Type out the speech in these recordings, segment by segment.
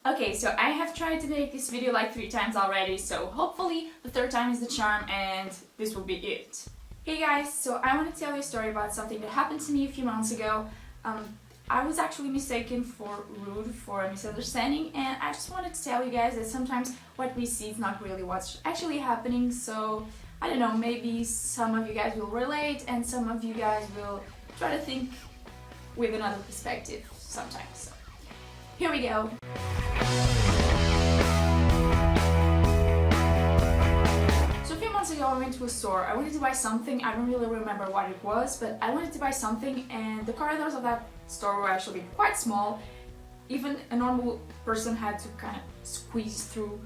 Okay, so I have tried to make this video like 3 times already, so hopefully the third time is the charm and this will be it. Hey guys, so I want to tell you a story about something that happened to me a few months ago. I was actually mistaken for rude, for a misunderstanding, and I just wanted to tell you guys that sometimes what we see is not really what's actually happening, so I don't know, maybe some of you guys will relate and some of you guys will try to think with another perspective sometimes. So here we go. So a few months ago I went to a store. I wanted to buy something. I don't really remember what it was, but I wanted to buy something, and the corridors of that store were actually quite small. Even a normal person had to kind of squeeze through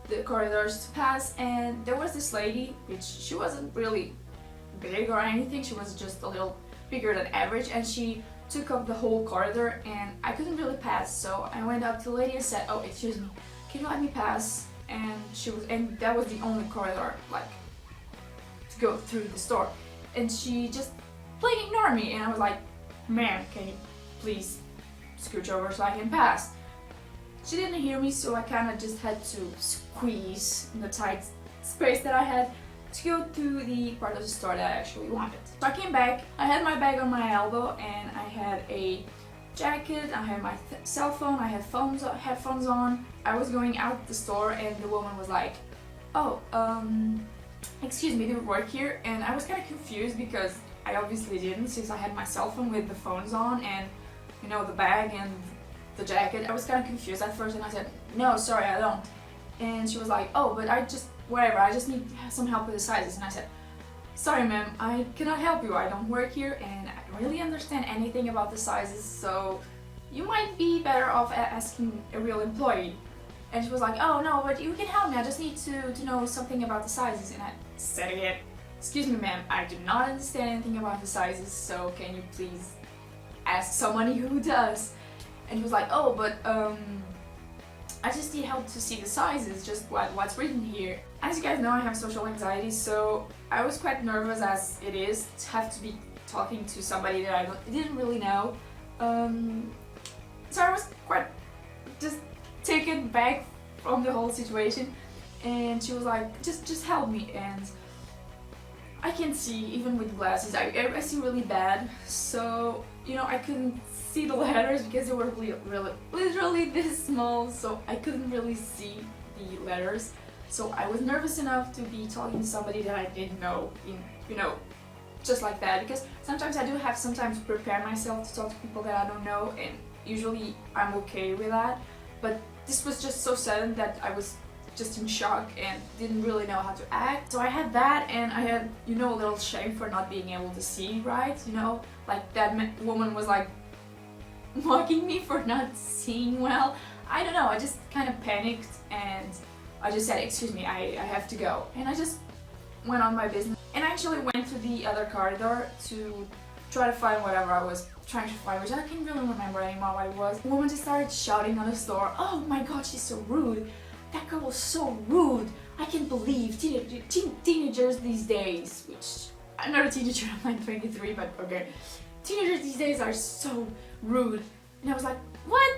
the corridors to pass, and there was this lady, which she wasn't really big or anything, she was just a little bigger than average, and she took up the whole corridor and I couldn't really pass, so I went up to the lady and said, "Oh, excuse me, can you let me pass?" And that was the only corridor like to go through the store, and she just plain ignored me, and I was like, "Ma'am, can you please scooch over so I can pass?" She didn't hear me, so I kind of just had to squeeze in the tight space that I had to go to the part of the store that I actually wanted. So I came back, I had my bag on my elbow, and I had a jacket, I had my cell phone, I had headphones on. I was going out the store and the woman was like, "Oh, excuse me, do you work here?" And I was kind of confused because I obviously didn't, since I had my cell phone with the phones on and, you know, the bag and the jacket. I was kind of confused at first and I said, "No, sorry, I don't." And she was like, "Oh, but I just need some help with the sizes." And I said, "Sorry ma'am, I cannot help you, I don't work here and I don't really understand anything about the sizes, so you might be better off asking a real employee." And she was like, "Oh no, but you can help me, I just need to know something about the sizes." And I said again, "Excuse me ma'am, I do not understand anything about the sizes, so can you please ask somebody who does?" And he was like, "Oh, but I just need help to see the sizes, just what's written here." As you guys know, I have social anxiety, so I was quite nervous as it is to have to be talking to somebody that I didn't really know. So I was quite just taken back from the whole situation, and she was like, just help me." And I can't see, even with glasses, I see really bad, so, you know, I couldn't see the letters because they were literally this small, so I couldn't really see the letters. So I was nervous enough to be talking to somebody that I didn't know, you know, just like that, because sometimes I do have sometimes prepare myself to talk to people that I don't know, and usually I'm okay with that, but this was just so sudden that I was just in shock and didn't really know how to act. So I had that, and I had, you know, a little shame for not being able to see right, you know, like that woman was like mocking me for not seeing well. I don't know, I just kind of panicked and I just said, "Excuse me, I have to go." And I just went on my business, and I actually went to the other corridor to try to find whatever I was trying to find, which I can't really remember anymore what it was. The woman just started shouting on the store, "Oh my god, she's so rude. That girl was so rude. I can't believe teenagers these days," which I'm not a teenager, I'm like 23, but okay. "Teenagers these days are so rude." And I was like, "What?"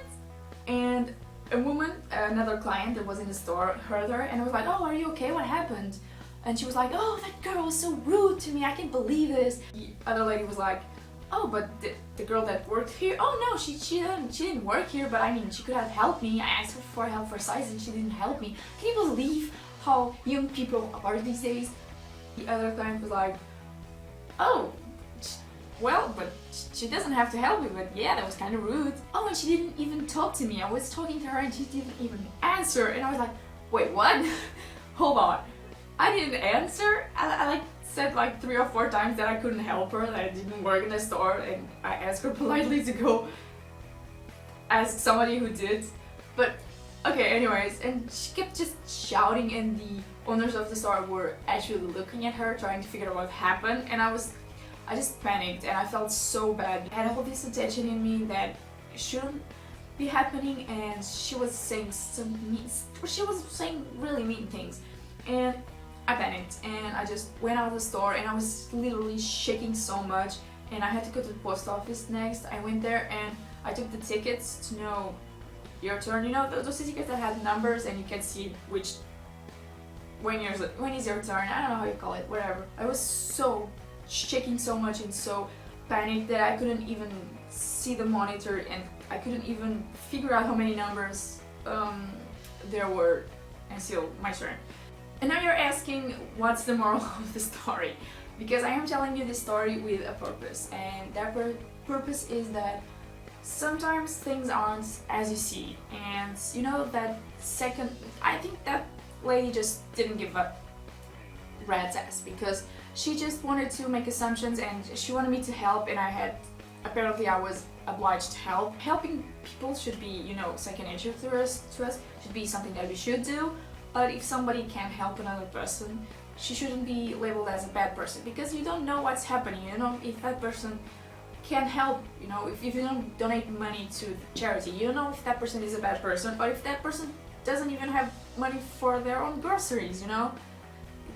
And a woman, another client that was in the store, heard her, and I was like, "Oh, are you okay? What happened?" And she was like, "Oh, that girl was so rude to me. I can't believe this." The other lady was like, "Oh, but the girl that worked here, oh no, she didn't work here, but I mean, she could have helped me. I asked her for help for size and she didn't help me. Can you believe how young people are these days?" The other client was like, "Oh, well, but she doesn't have to help me, but yeah, that was kind of rude." Oh, and she didn't even talk to me. I was talking to her and she didn't even answer, and I was like, "Wait, what?" Hold on. I didn't answer. I like said like 3 or 4 times that I couldn't help her, that I didn't work in the store, and I asked her politely to go ask somebody who did. But okay, anyways, and she kept just shouting, and the owners of the store were actually looking at her, trying to figure out what happened, and I just panicked and I felt so bad. I had all this attention in me that shouldn't be happening, and she was saying really mean things, and I panicked and I just went out of the store, and I was literally shaking so much, and I had to go to the post office next. I went there and I took the tickets to know your turn. You know, those tickets that had numbers and you can see which when is your turn. I don't know how you call it, whatever. I was so shaking so much and so panicked that I couldn't even see the monitor and I couldn't even figure out how many numbers there were until my turn. And now you're asking what's the moral of the story, because I am telling you this story with a purpose, and that purpose is that sometimes things aren't as you see. And you know, that second, I think that lady just didn't give a rat's ass, because she just wanted to make assumptions and she wanted me to help, and apparently I was obliged to help. Helping people should be, you know, second nature to us, should be something that we should do. But if somebody can't help another person, she shouldn't be labeled as a bad person, because you don't know what's happening. You know, if that person can't help, you know, if you don't donate money to charity, you don't know if that person is a bad person, or if that person doesn't even have money for their own groceries, you know?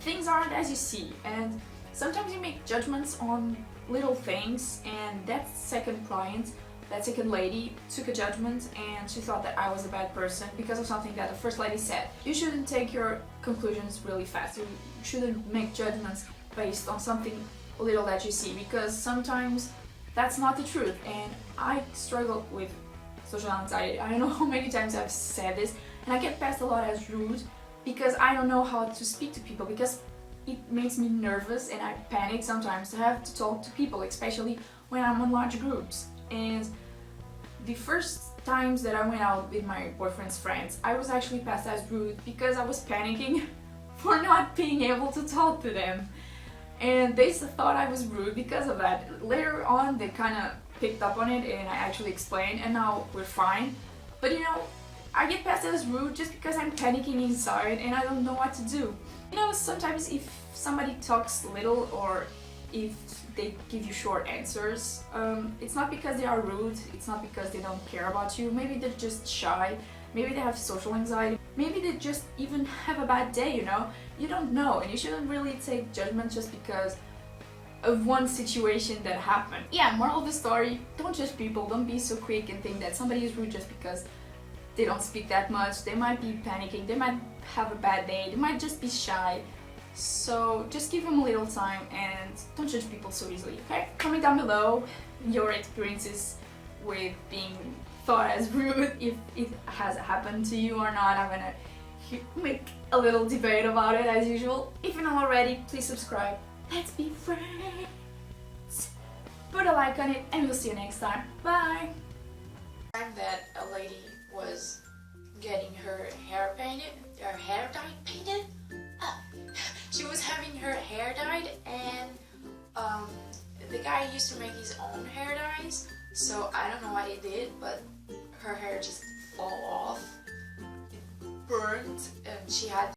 Things aren't as you see, and sometimes you make judgments on little things, and that second client, that second lady, took a judgment and she thought that I was a bad person because of something that the first lady said. You shouldn't take your conclusions really fast. You shouldn't make judgments based on something little that you see, because sometimes that's not the truth. And I struggle with social anxiety. I don't know how many times I've said this, and I get passed a lot as rude because I don't know how to speak to people, because it makes me nervous and I panic sometimes to have to talk to people, especially when I'm in large groups. And the first times that I went out with my boyfriend's friends, I was actually passed as rude because I was panicking for not being able to talk to them. And they thought I was rude because of that. Later on, they kind of picked up on it and I actually explained, and now we're fine. But you know, I get passed as rude just because I'm panicking inside and I don't know what to do. You know, sometimes if somebody talks little or if they give you short answers, it's not because they are rude, it's not because they don't care about you. Maybe they're just shy, maybe they have social anxiety, maybe they just even have a bad day, you know? You don't know, and you shouldn't really take judgment just because of one situation that happened. Yeah, moral of the story, don't judge people, don't be so quick and think that somebody is rude just because they don't speak that much. They might be panicking, they might have a bad day, they might just be shy. So just give them a little time and don't judge people so easily, okay? Comment down below your experiences with being thought as rude, if it has happened to you or not. I'm gonna make a little debate about it as usual. If you're not already, please subscribe. Let's be friends. Put a like on it and we'll see you next time. Bye! That a lady was getting her hair painted, her hair dyed painted. She was having her hair dyed, and the guy used to make his own hair dyes, so I don't know what he did, but her hair just fell off, it burned, and she had